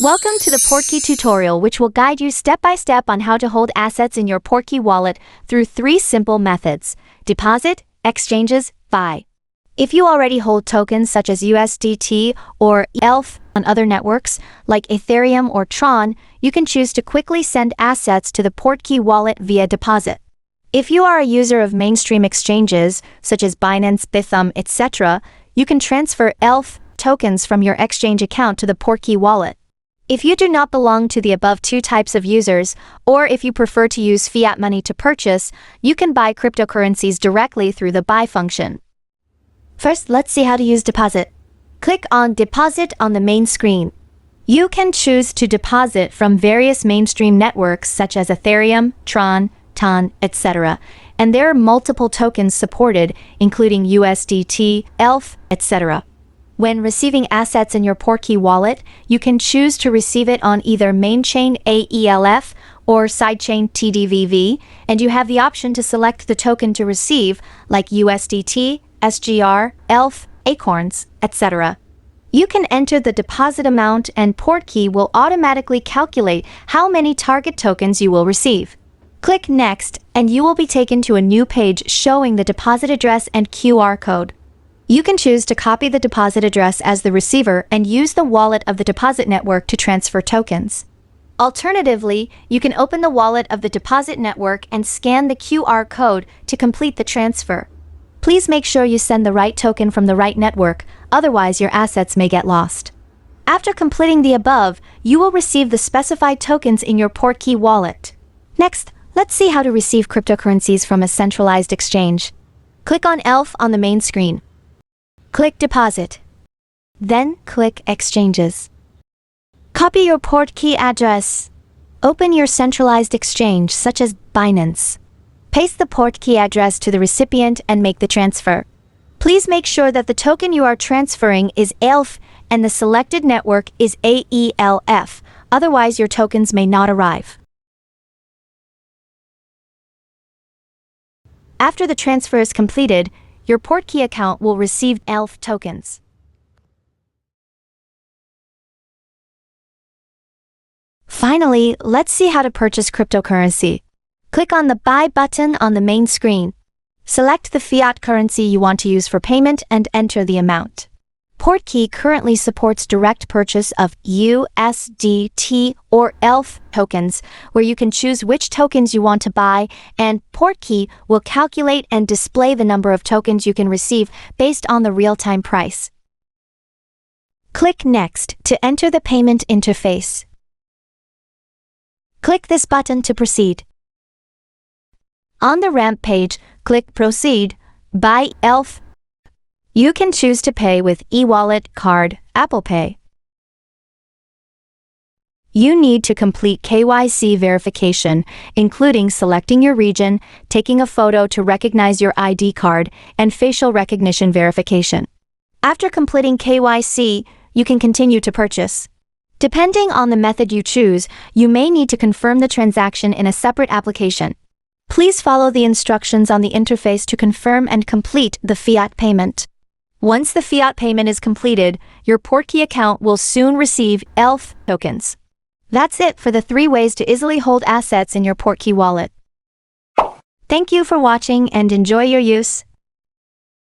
Welcome to the Portkey tutorial, which will guide you step by step on how to hold assets in your Portkey wallet through 3 simple methods: deposit, exchanges, buy. If you already hold tokens such as USDT or ETH on other networks like Ethereum or Tron, you can choose to quickly send assets to the Portkey wallet via deposit. If you are a user of mainstream exchanges such as Binance, Bithumb, etc., you can transfer ETH tokens from your exchange account to the Portkey wallet. If you do not belong to the above 2 types of users, or if you prefer to use fiat money to purchase, you can buy cryptocurrencies directly through the buy function. First, let's see how to use deposit. Click on Deposit on the main screen. You can choose to deposit from various mainstream networks such as Ethereum, Tron, TON, etc., and there are multiple tokens supported, including USDT, ETH, etc. When receiving assets in your Portkey wallet, you can choose to receive it on either main chain AELF or sidechain TDVV, and you have the option to select the token to receive, like USDT, SGR, ETH, Acorns, etc. You can enter the deposit amount and Portkey will automatically calculate how many target tokens you will receive. Click Next, and you will be taken to a new page showing the deposit address and QR code. You can choose to copy the deposit address as the receiver and use the wallet of the deposit network to transfer tokens. Alternatively, you can open the wallet of the deposit network and scan the QR code to complete the transfer. Please make sure you send the right token from the right network, otherwise your assets may get lost. After completing the above, you will receive the specified tokens in your Portkey wallet. Next, let's see how to receive cryptocurrencies from a centralized exchange. Click on ETH on the main screen. Click Deposit. Then click Exchanges. Copy your Portkey address. Open your centralized exchange such as Binance. Paste the Portkey address to the recipient and make the transfer. Please make sure that the token you are transferring is ETH and the selected network is AELF, otherwise your tokens may not arrive. After the transfer is completed, your Portkey account will receive ETH tokens. Finally, let's see how to purchase cryptocurrency. Click on the Buy button on the main screen. Select the fiat currency you want to use for payment and enter the amount. Portkey currently supports direct purchase of USDT or ETH tokens, where you can choose which tokens you want to buy, and Portkey will calculate and display the number of tokens you can receive based on the real-time price. Click Next to enter the payment interface. Click this button to proceed. On the ramp page, click Proceed, Buy ETH. You can choose to pay with e-wallet, card, Apple Pay. You need to complete KYC verification, including selecting your region, taking a photo to recognize your ID card, and facial recognition verification. After completing KYC, you can continue to purchase. Depending on the method you choose, you may need to confirm the transaction in a separate application. Please follow the instructions on the interface to confirm and complete the fiat payment. Once the fiat payment is completed, your Portkey account will soon receive ETH tokens. That's it for the 3 ways to easily hold assets in your Portkey wallet. Thank you for watching and enjoy your use.